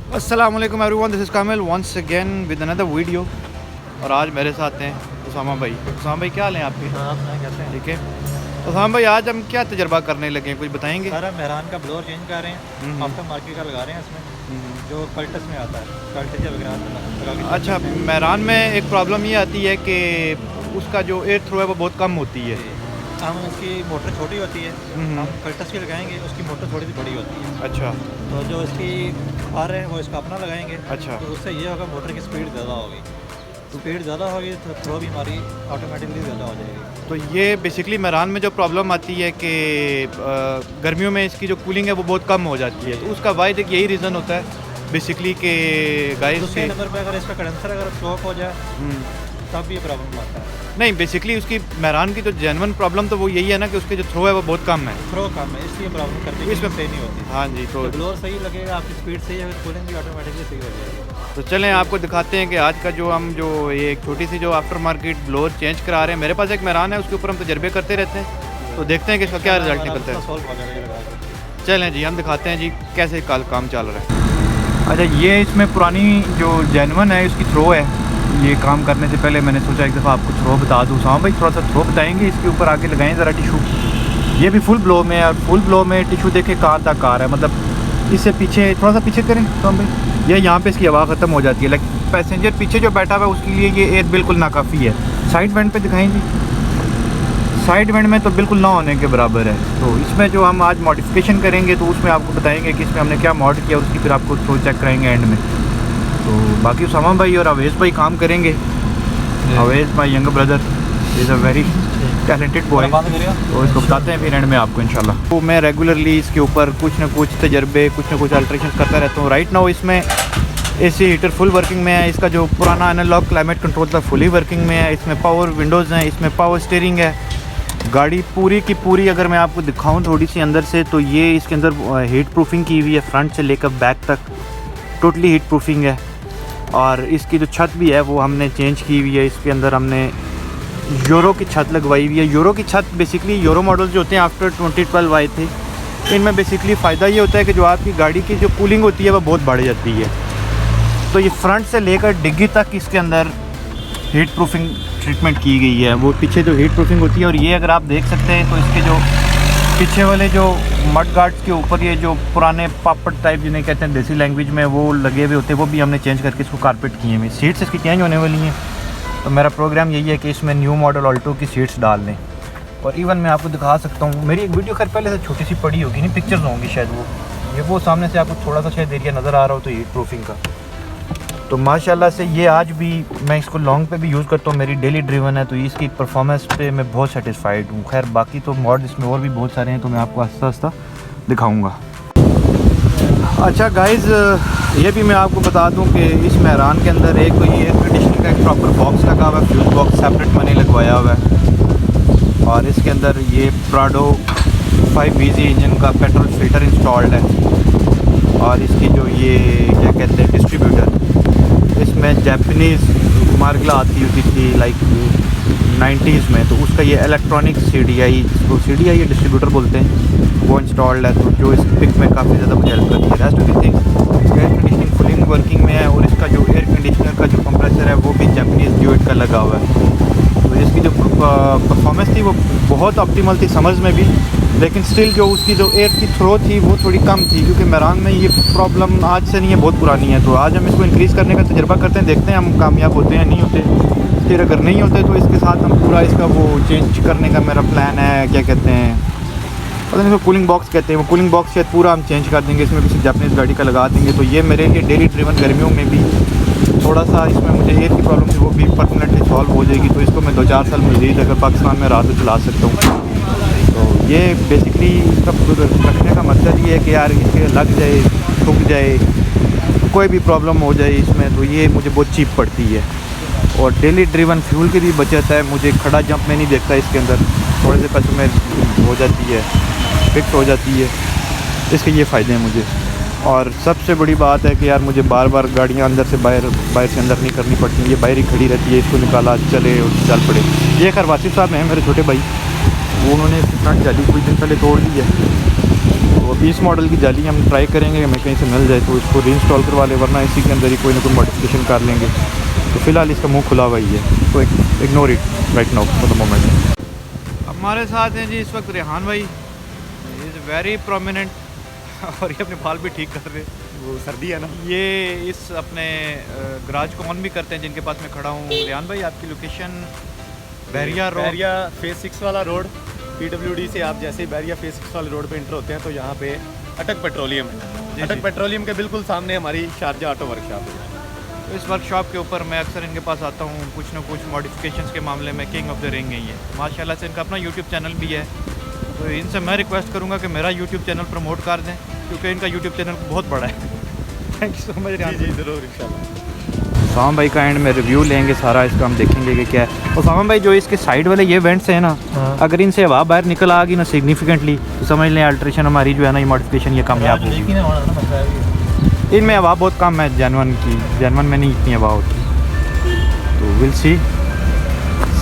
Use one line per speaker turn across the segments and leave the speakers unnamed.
अस्सलामुअलैकुम everyone, this is Kamil once again with another video. और आज मेरे साथ हैं उसामा भाई। उसामा भाई क्या हाल है आपके?
हाँ, आप कहते हैं।
ठीक है उसामा भाई, आज हम क्या तजर्बा करने लगे हैं, कुछ बताएंगे?
सर, हम मेहरान का ब्लोअर चेंज कर रहे हैं। आफ्टर मार्केट का लगा रहे हैं इसमें, जो कल्टस में आता है, कल्टस या वगैरह लगा के।
अच्छा, मेहरान में एक प्रॉब्लम ये आती है कि उसका जो एयर थ्रो है वो बहुत कम होती है।
हम उसकी मोटर छोटी होती है, हम कल्टस की लगाएंगे, उसकी मोटर थोड़ी सी बड़ी होती है।
अच्छा
तो जो इसकी आर है वो इसका अपना लगाएंगे।
अच्छा।
तो उससे ये होगा, मोटर की स्पीड ज़्यादा होगी। स्पीड ज़्यादा होगी तो थ्रो भी हमारी ऑटोमेटिकली ज़्यादा हो जाएगी।
तो ये बेसिकली मेहरान में जो प्रॉब्लम आती है कि गर्मियों में इसकी जो कूलिंग है वो बहुत कम हो जाती है, तो उसका वाइड एक यही रीज़न होता है बेसिकली कि गाइस
दूसरे नंबर पर अगर इसका कंडेंसर अगर स्टॉप हो जाए तब भी ये प्रॉब्लम आता है।
नहीं, बेसिकली उसकी मेहरान की तो जेन्युइन प्रॉब्लम तो वो यही है ना कि उसके जो थ्रो है वो बहुत कम है।
थ्रो कम है, इसलिए प्रॉब्लम करती है, इसमें सही नहीं होती।
हाँ जी। तो
ब्लोअर सही लगेगा, आपकी स्पीड सही है, कूलिंग भी ऑटोमेटिकली सही हो जाएगी।
तो चलें आपको दिखाते हैं कि आज का जो हम जो ये एक छोटी सी जो आफ्टर मार्केट ब्लोअर चेंज करा रहे हैं। मेरे पास एक मेहरान है, उसके ऊपर हम तजर्बे करते रहते हैं, तो देखते हैं कि इसका क्या रिजल्ट निकलता है। चलें जी, हम दिखाते हैं जी कैसे काम चल रहा है। अच्छा, ये इसमें पुरानी जो जेन्युइन है उसकी थ्रो है। ये काम करने से पहले मैंने सोचा एक दफ़ा आपको थ्रो बता दूँ। हाँ भाई, थोड़ा सा थ्रो बताएंगे, इसके ऊपर आगे लगाएं ज़रा टिशू। ये भी फुल ब्लो में है, और फुल ब्लो में टिशू देखे कहाँ तक आ रहा है, मतलब इससे पीछे थोड़ा सा पीछे करें तो हम भाई, ये यहाँ पे इसकी हवा ख़त्म हो जाती है। लाइक पैसेंजर पीछे जो बैठा हुआ है उसके लिए ये एयर बिल्कुल नाकाफ़ी है। साइड वेंट पे दिखाएंगे, साइड वेंट में तो बिल्कुल ना होने के बराबर है। तो इसमें जो हम आज मॉडिफिकेशन करेंगे तो उसमें आपको बताएंगे कि इसमें हमने क्या मॉड किया, उसकी फिर आपको थ्रो चेक कराएंगे एंड में। तो बाकी उसामा भाई और अवेश भाई काम करेंगे। Avesh my younger brother is a very talented boy, तो इसको बताते हैं फिर एंड में आपको इंशाल्लाह। तो मैं रेगुलरली इसके ऊपर कुछ ना कुछ तजर्बे, कुछ ना कुछ अल्ट्रेशन करता रहता हूँ। राइट नाउ इसमें एसी हीटर फुल वर्किंग में है। इसका जो पुराना एनालॉग क्लाइमेट कंट्रोल था फुली वर्किंग में है। इसमें पावर विंडोज़ हैं, इसमें पावर स्टीयरिंग है। गाड़ी पूरी की पूरी अगर मैं आपको दिखाऊं थोड़ी सी अंदर से, तो ये इसके अंदर हीट प्रूफिंग की हुई है, फ्रंट से लेकर बैक तक टोटली हीट प्रूफिंग है। और इसकी जो छत भी है वो हमने चेंज की हुई है। इसके अंदर हमने यूरो की छत लगवाई हुई है। यूरो की छत बेसिकली यूरो मॉडल्स जो होते हैं आफ्टर 2012 आए थे, इनमें बेसिकली फ़ायदा ये होता है कि जो आपकी गाड़ी की जो कूलिंग होती है वो बहुत बढ़ जाती है। तो ये फ्रंट से लेकर डिग्गी तक इसके अंदर हीट प्रूफिंग ट्रीटमेंट की गई है। वो पीछे जो हीट प्रूफिंग होती है, और ये अगर आप देख सकते हैं तो इसके जो पीछे वाले जो मड गार्ड्स के ऊपर ये जो पुराने पापड़ टाइप जिन्हें कहते हैं देसी लैंग्वेज में, वो लगे हुए होते हैं, वो भी हमने चेंज करके इसको कारपेट किए हुए। सीट्स इसकी चेंज होने वाली हैं, तो मेरा प्रोग्राम यही है कि इसमें न्यू मॉडल ऑल्टो की सीट्स डाल दें। और इवन मैं आपको दिखा सकता हूँ, मेरी एक वीडियो खैर पहले से छोटी सी पड़ी होगी, नहीं पिक्चर्स होंगी शायद, वो सामने से आपको थोड़ा सा शायद एरिया नज़र आ रहा हो तो हीट प्रूफिंग का। तो माशाल्लाह से ये आज भी मैं इसको लॉन्ग पे भी यूज़ करता हूँ, मेरी डेली ड्रिवन है, तो इसकी परफॉर्मेंस पे मैं बहुत सेटिस्फाइड हूँ। खैर बाकी तो मॉड इसमें और भी बहुत सारे हैं, तो मैं आपको आस्ता आस्ता दिखाऊंगा। अच्छा गाइज़, ये भी मैं आपको बता दूं कि इस मेहरान के अंदर एक तो ये एयर कंडीशनर का एक प्रॉपर बॉक्स लगा हुआ है, फ्यूज़ बॉक्स सेपरेट मैंने लगवाया हुआ है। और इसके अंदर ये प्राडो 5VZ इंजन का पेट्रोल फिल्टर इंस्टॉल्ड है। और इसकी जो ये क्या कहते हैं डिस्ट्रीब्यूटर, इसमें जापानीज़ मार्गला आती होती थी लाइक 90s में, तो उसका ये इलेक्ट्रॉनिक CDI, उसको CDI ये डिस्ट्रीब्यूटर बोलते हैं, वो इंस्टॉल्ड है। तो जो इस पिक में काफ़ी ज़्यादा मुझे हेल्प करती है। Rest of the thing air conditioning फुलिंग working में है। और इसका जो एयर कंडीशनर का जो कंप्रेसर है वो भी जापानीज़ ड्यूट का लगा हुआ है। तो इसकी जो परफॉर्मेंस थी वो बहुत ऑप्टिमल थी समर्स में भी, लेकिन स्टिल जो उसकी जो एयर की थ्रो थी वो थोड़ी कम थी, क्योंकि मेहरान में ये प्रॉब्लम आज से नहीं है, बहुत पुरानी है। तो आज हम इसको इंक्रीज़ करने का तजर्बा करते हैं, देखते हैं हम कामयाब होते हैं नहीं होते। फिर अगर नहीं होते तो इसके साथ हम पूरा इसका वो चेंज करने का मेरा प्लान है। क्या कहते हैं, पता नहीं, कूलिंग बॉक्स कहते हैं, वो कूलिंग बॉक्स शायद पूरा हम चेंज कर देंगे, इसमें किसी जापानीज़ गाड़ी का लगा देंगे। तो ये मेरे लिए डेली ड्रिवन गर्मियों में भी थोड़ा सा इसमें मुझे एयर की प्रॉब्लम थी वो भी परमानेंटली सॉल्व हो जाएगी। तो इसको मैं 2-4 साल मज़ीद अगर पाकिस्तान में रहा तो चला सकता हूँ। तो ये बेसिकली इसका रखने का मकसद ये है कि यार इसके लग जाए, ठुक जाए, कोई भी प्रॉब्लम हो जाए इसमें, तो ये मुझे बहुत चीप पड़ती है। और डेली ड्रिवन फ्यूल की भी बचत है, मुझे खड़ा जंप में नहीं देखता इसके अंदर, थोड़े से पैसों में हो जाती है, फिक्स हो जाती है। इसके ये फ़ायदे हैं मुझे। और सबसे बड़ी बात है कि यार मुझे बार बार गाड़ियाँ अंदर से बाहर से अंदर नहीं करनी पड़ती, ये बाहर ही खड़ी रहती है, इसको निकाला चले और चल पड़े। ये खैर वासिफ साहब हैं मेरे छोटे भाई, वो उन्होंने फ्रंट जाली कुछ दिन पहले तोड़ दी है, तो अभी इस मॉडल की जाली हम ट्राई करेंगे, हमें कहीं से मिल जाए तो इसको रीइंस्टॉल करवा ले, वरना इसी के अंदर ही कोई ना कोई मॉडिफिकेशन कर लेंगे। तो फ़िलहाल इसका मुंह खुला हुआ ही है, तो ignore it right now for the moment. हमारे साथ हैं जी इस वक्त रेहान भाई, इज़ वेरी प्रोमिनेंट और ये अपने बाल भी ठीक कर रहे हैं,
वो सर्दी है ना।
ये इस अपने गराज को ऑन भी करते हैं जिनके पास मैं खड़ा हूँ। रेहान भाई आपकी लोकेशन बहरिया रोड,
बहरिया फेज़ 6 वाला रोड, PWD से आप जैसे ही बहरिया फेज़ 6 वाले रोड पे एंटर होते हैं तो यहाँ पे अटक पेट्रोलियम है। अटक पेट्रोलियम के बिल्कुल सामने हमारी शारजा ऑटो वर्कशॉप है।
तो इस वर्कशॉप के ऊपर मैं अक्सर इनके पास आता हूँ, कुछ ना कुछ मॉडिफिकेशंस के मामले में किंग ऑफ द रिंग है ये माशाल्लाह से। इनका अपना यूट्यूब चैनल भी है, तो इनसे मैं रिक्वेस्ट करूँगा कि मेरा यूट्यूब चैनल प्रमोट कर दें, क्योंकि इनका यूट्यूब चैनल बहुत बड़ा है। Thank you so much.
जी ज़रूर इंशाल्लाह।
उसामा भाई का एंड में रिव्यू लेंगे सारा इसका, हम देखेंगे कि क्या है। उसामा भाई जो इसके साइड वाले ये वेंट्स हैं ना, अगर इनसे हवा बाहर निकल आ गई ना सिग्निफिकेंटली, तो समझ लें अल्ट्रेशन हमारी जो है ना, ये मॉडिफिकेशन ये कामयाब होगी। इनमें हवा बहुत कम है जेनवन में नहीं इतनी हवा होती, तो विल सी।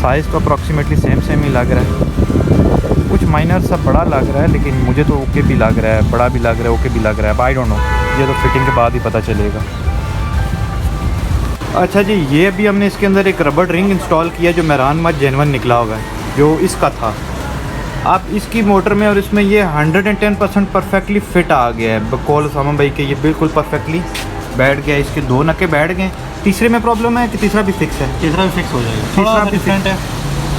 साइज़ तो अप्रॉक्सीमेटली सेम ही लग रहा है, कुछ माइनर सा बड़ा लग रहा है, लेकिन मुझे तो ओके भी लग रहा है, बड़ा भी लग रहा है, ओके भी लग रहा है। आई डोंट नो, ये तो फिटिंग के बाद ही पता चलेगा। अच्छा जी, ये अभी हमने इसके अंदर एक रबड़ रिंग इंस्टॉल किया जो मेहरान मत जेनवन निकला होगा, जो इसका था। आप इसकी मोटर में और इसमें ये 110% परफेक्टली फिट आ गया है। बकौल उसामा भाई के ये बिल्कुल परफेक्टली बैठ गया, इसके 2 नक्के बैठ गए। तीसरे में प्रॉब्लम है कि तीसरा भी फिक्स है?
तीसरा भी फिक्स हो जाएगा,
तीसरा भी
डिफरेंट है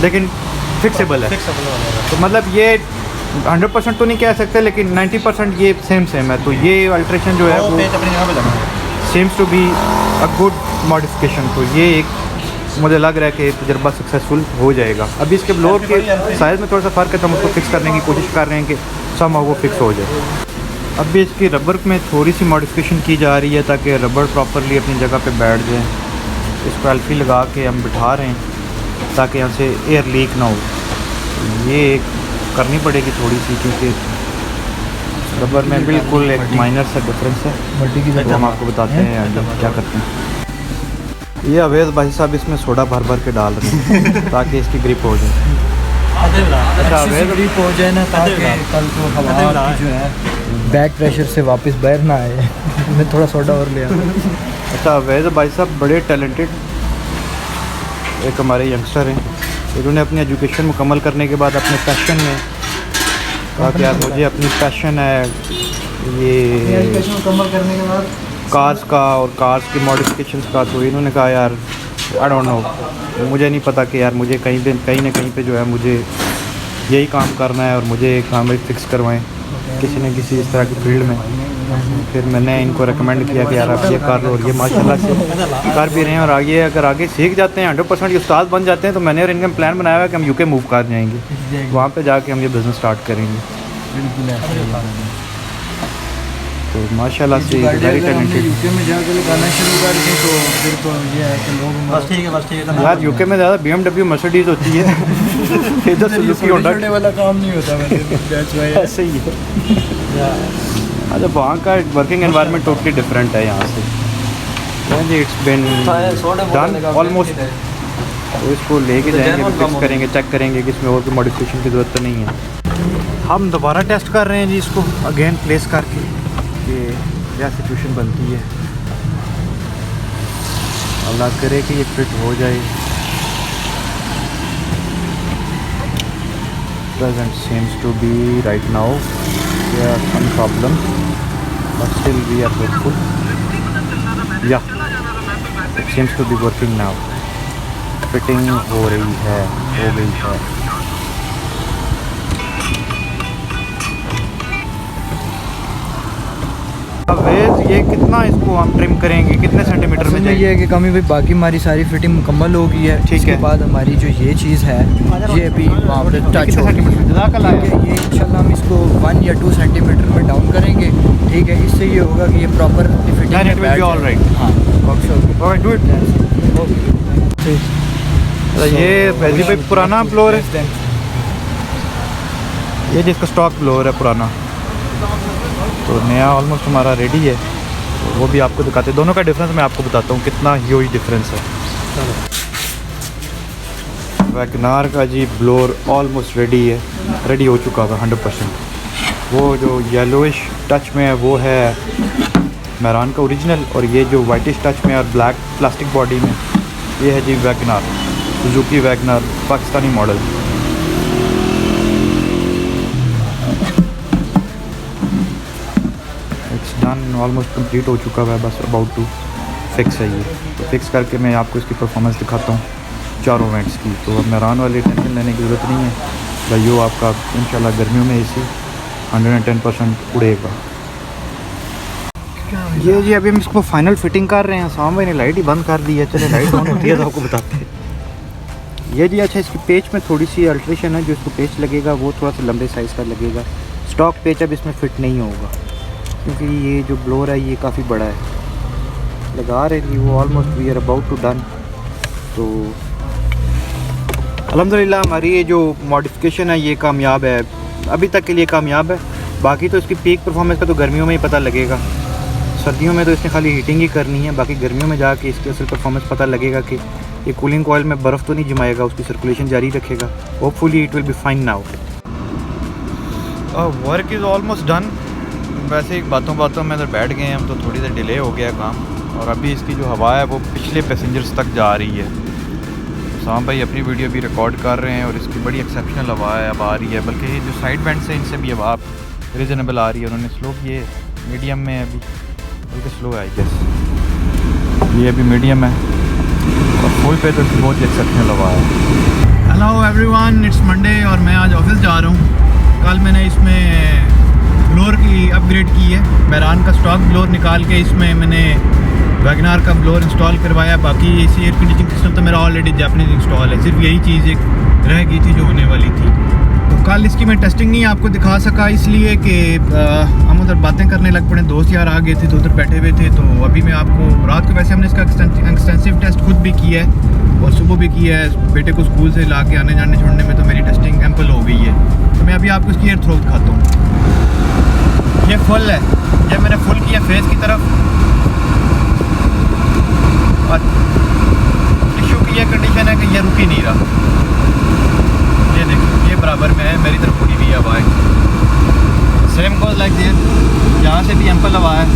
लेकिन फिक्सेबल है। तो मतलब ये 100% तो नहीं कह सकते, लेकिन 90% ये सेम है। तो ये अल्ट्रेशन जो है वो
अपनी जगह पे लगाएंगे।
Seems to be a good modification. तो ये एक मुझे लग रहा है कि तजर्बा सक्सेसफुल हो जाएगा। अभी इसके ब्लोअर के साइज़ में थोड़ा सा फ़र्क है, तो हम उसको फिक्स करने की कोशिश कर रहे हैं कि समहाउ वो फिक्स हो जाए। अभी इसकी रबर में थोड़ी सी मॉडिफिकेशन की जा रही है ताकि रबर प्रॉपरली अपनी जगह पे बैठ जाए। इसको एल्फी लगा के हम बिठा रहे हैं ताकि यहाँ से एयर लीक ना हो। ये एक करनी पड़ेगी थोड़ी सी, क्योंकि रबर में बिल्कुल एक माइनर सा डिफरेंस है, तो हम आपको बताते हैं क्या करते हैं। ये अवैध भाई साहब इसमें सोडा भर के डाल रहे हैं ताकि इसकी ग्रिप हो जाए।
अच्छा अवैध ग्रिप हो जाए ना, ताकि कल को हवा जो है बैक प्रेशर से वापस बाहर ना आए। मैं थोड़ा सोडा और लिया।
अच्छा अवैध भाई साहब बड़े टैलेंटेड एक हमारे यंगस्टर हैं, इन्होंने अपनी एजुकेशन मुकम्मल करने के बाद अपने पैशन में कहा कि यार मुझे अपनी पैशन है ये
मुकम्मल करने के बाद
कार्स का और कार्स की मॉडिफिकेशंस का। तो इन्होंने कहा यार आई डोंट नो, मुझे नहीं पता कि यार मुझे कहीं ना कहीं पे जो है मुझे यही काम करना है और मुझे काम फिक्स करवाएं किसी न किसी इस तरह की फील्ड में। फिर मैंने इनको रिकमेंड किया कि यार आप ये कर लो, और ये माशाल्लाह से कर भी रहे हैं। और आगे अगर आगे सीख जाते हैं 100% ये उस्ताद बन जाते हैं, तो मैंने और इनका प्लान बनाया हुआ है कि हम यूके मूव कर जाएंगे, वहाँ पे जाके हम ये बिज़नेस स्टार्ट करेंगे। तो माशाल्लाह से वेरी टैलेंटेड।
यूके में जाकर लगाना शुरू कर दें तो फिर तो ये है कि लोग
बस ठीक है
यार यूके में ज़्यादा BMW मर्सिडीज़ होती है, इधर सुजुकी होंडा
वाला काम नहीं होता वैसे।
ऐसे ही है। अच्छा वहाँ का वर्किंग एनवायरनमेंट टोटली डिफरेंट है यहाँ से। जी इट्स बिन डन ऑलमोस्ट। तो इसको लेके जाएंगे, फिक्स करेंगे, चेक करेंगे कि इसमें और कोई मॉडिफिकेशन की ज़रूरत तो नहीं है। हम दोबारा टेस्ट कर रहे हैं जी इसको अगेन प्लेस करके कि क्या सिचुएशन बनती है। अल्लाह करे कि ये फिट हो जाए। Doesn't seems to be right now. There are some problems, but still we are hopeful. Yeah, it seems to be working now. Fitting हो गई है। अवेज ये कितना इसको हम ट्रिम करेंगे, कितने सेंटीमीटर में
ये है कि कमी भाई बाकी हमारी सारी फिटिंग मुकम्मल हो गई है।
ठीक है।
इसके बाद हमारी जो ये चीज़ है ये अभी वहाँ पे टच हो गई है। ये इंशाल्लाह हम इसको 1 या 2 सेंटीमीटर में डाउन करेंगे। ठीक है, इससे ये होगा कि ये प्रॉपर फिटिंग में बैठ
ऑल राइट।
हाँ
डू इट। ये वैसे भाई पुराना ब्लोअर है, ये जिसका स्टॉक ब्लोअर है पुराना। तो नया ऑलमोस्ट हमारा रेडी है, तो वो भी आपको दिखाते हैं। दोनों का डिफरेंस मैं आपको बताता हूँ कितना ह्यूज डिफरेंस है। वैगनार का जी ब्लोअर ऑलमोस्ट रेडी है, रेडी हो चुका था 100%। वो जो येलोइश टच में है वो है मेरान का ओरिजिनल, और ये जो वाइटिश टच में और ब्लैक प्लास्टिक बॉडी में ये है जी WagonR, Suzuki WagonR Pakistani model. It's done, almost complete हो चुका है, बस अबाउट टू फिक्स है ये। तो फिक्स करके मैं आपको इसकी परफॉर्मेंस दिखाता हूँ चारों वेंट्स की। तो अब मेरान वाली टेंशन लेने की ज़रूरत नहीं है भाइयों, आपका इंशाल्लाह गर्मियों में एसी 110% उड़ेगा। ये जी अभी हम इसको फाइनल फिटिंग कर रहे हैं। साम भाई ने लाइट ही बंद कर दी है, चले लाइट ऑन होती है तो आपको बताते हैं। ये जी अच्छा, इसकी पेच में थोड़ी सी अल्ट्रेशन है, जो इसको पेच लगेगा वो थोड़ा सा लंबे साइज़ का लगेगा। स्टॉक पेच अब इसमें फ़िट नहीं होगा क्योंकि ये जो ब्लोर है ये काफ़ी बड़ा है। लगा रहे थी वो, almost we are about to done. तो अल्हम्दुलिल्लाह हमारी ये जो मॉडिफिकेशन है ये कामयाब है, अभी तक के लिए कामयाब है। बाकी तो इसकी पीक परफॉर्मेंस का तो गर्मियों में ही पता लगेगा। सर्दियों में तो इसने खाली हीटिंग ही करनी है, बाकी गर्मियों में जाके इसकी असल परफॉर्मेंस पता लगेगा कि ये कूलिंग कॉइल में बर्फ़ तो नहीं जमाएगा, उसकी सर्कुलेशन जारी रखेगा। Hopefully it will be fine now. Work is almost done. वैसे ही बातों बातों में इधर बैठ गए हम तो थोड़ी देर डिले हो गया काम, और अभी इसकी जो हवा है वो पिछले पैसेंजर्स तक जा रही है। साम भाई अपनी वीडियो भी रिकॉर्ड कर रहे हैं और इसकी बड़ी एक्सेप्शनल हवा है अब आ रही है, बल्कि ये जो साइड वेंट्स हैं इनसे भी हवा रीज़नेबल आ रही है। उन्होंने स्लो ये मीडियम में अभी, बल्कि स्लो है आई गेस, ये अभी मीडियम है, और फुल पे तो बहुत ही एक्सेप्शनल हवा है। हेलो एवरीवन, इट्स मंडे और मैं आज ऑफिस जा रहा हूँ। कल मैंने इसमें ब्लोर की अपग्रेड की है, मेरान का स्टॉक ब्लोर निकाल के इसमें मैंने वैगनार का ब्लोर इंस्टॉल करवाया। बाकी एसी एयर कंडीशनिंग सिस्टम तो मेरा ऑलरेडी जापानीज इंस्टॉल है, सिर्फ यही चीज़ एक रह गई थी जो होने वाली थी। तो कल इसकी मैं टेस्टिंग नहीं आपको दिखा सका इसलिए कि हम उधर बातें करने लग पड़े, दोस्त यार आ गए थे तो उधर बैठे हुए थे। तो अभी मैं आपको रात को, वैसे हमने इसका एक्सटेंसिव टेस्ट खुद भी किया है और सुबह भी किया है। बेटे को स्कूल से ला के आने जाने छोड़ने में तो मेरी टेस्टिंग एम्पल हो गई है। तो मैं अभी आपको इसकी एयर थ्रो दिखाता हूँ। ये फुल है, ये मैंने फुल किया फेस की तरफ, और टिश्यू की ये कंडीशन है कि ये रुक ही नहीं रहा। ये देखो, ये बराबर में है, मेरी तरफ पूरी भी हवा है। सेम गोज लाइक दिस, यहाँ से भी एम्पल हवा है।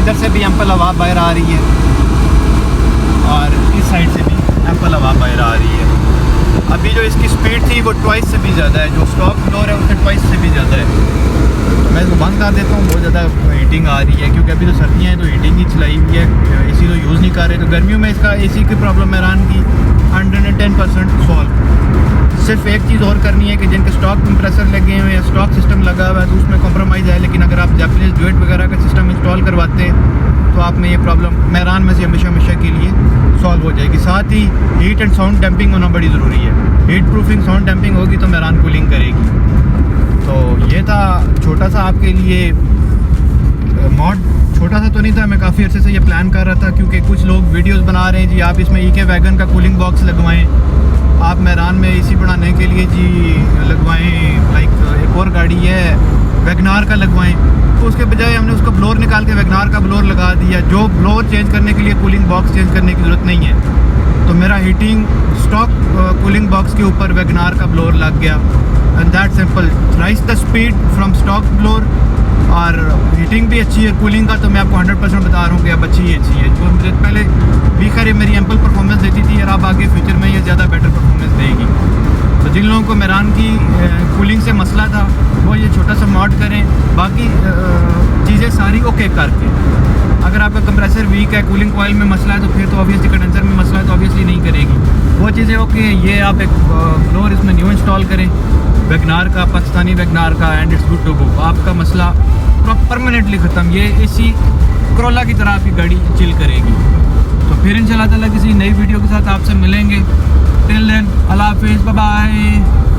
इधर से भी एम्पल हवा बाहर आ रही है और इस साइड से भी एम्पल हवा बाहर आ रही है। अभी जो इसकी स्पीड थी वो ट्वाइस से भी ज़्यादा है, जो स्टॉक फ्लोर है उससे ट्वाइस से भी ज़्यादा है। तो मैं इसको बंद कर देता हूँ, बहुत ज़्यादा हीटिंग आ रही है क्योंकि अभी तो सर्दियाँ हैं तो हीटिंग ही चलाई हुई है, एसी तो यूज़ नहीं कर रहे। तो गर्मियों में इसका एसी की प्रॉब्लम मेरान की 110% सॉल्व। सिर्फ एक चीज़ और करनी है कि जिनके स्टॉक कंप्रेसर लगे हुए हैं, स्टॉक सिस्टम लगा हुआ है तो उसमें कॉम्प्रोमाइज़ है, लेकिन अगर आप जापानीज ड्यूएट वगैरह का सिस्टम इंस्टॉल करवाते हैं तो आप में ये प्रॉब्लम मेरान में से हमेशा के लिए सॉल्व हो जाएगी। साथ ही हीट एंड साउंड डैम्पिंग होना बड़ी ज़रूरी है। हीट प्रूफिंग, साउंड डैम्पिंग होगी तो मेरान कूलिंग करेगी। तो ये था छोटा सा आपके लिए मॉड। छोटा सा तो नहीं था, मैं काफ़ी अर्से से ये प्लान कर रहा था क्योंकि कुछ लोग वीडियोस बना रहे हैं जी आप इसमें ईके वैगन का कूलिंग बॉक्स लगवाएं, आप मेरान में एसी बढ़ाने के लिए जी लगवाएं, लाइक एक और गाड़ी है वैगनार का लगवाएं। तो उसके बजाय हमने उसका ब्लोर निकाल के वैगनार का ब्लोर लगा दिया, जो ब्लोर चेंज करने के लिए कूलिंग बॉक्स चेंज करने की ज़रूरत नहीं है। तो मेरा हीटिंग स्टॉक कूलिंग बॉक्स के ऊपर वैगनार का ब्लोर लग गया, and that simple rise the speed from stock blower. और हीटिंग भी अच्छी है, कूलिंग का तो मैं आपको 100% बता रहा हूँ कि अब अच्छी है। जो मुझे पहले भी खैर मेरी एम्पल परफॉर्मेंस देती थी और अब आगे फ्यूचर में ये ज़्यादा बेटर परफॉर्मेंस देगी। तो जिन लोगों को मेरान की कूलिंग से मसला था वो ये छोटा सा मॉड करें, बाकी चीज़ें सारी ओके करके। अगर आपका कंप्रेसर वीक है, कूलिंग कॉइल में मसला है तो फिर तो ऑब्वियसली कंडेंसर में मसला है तो ऑब्वियसली नहीं करेगी वो चीज़ें ओके। ये आप एक ब्लोर इसमें न्यू इंस्टॉल करें वैगनार का, पाकिस्तानी वैगनार का, and it's good to go. आपका मसला परमानेंटली ख़त्म। ये एसी करोला की तरह आपकी गाड़ी चिल करेगी। तो फिर इंशाल्लाह ताला किसी नई वीडियो के साथ आपसे मिलेंगे। टिल देन अल्लाह हाफिज़, बाय बाय।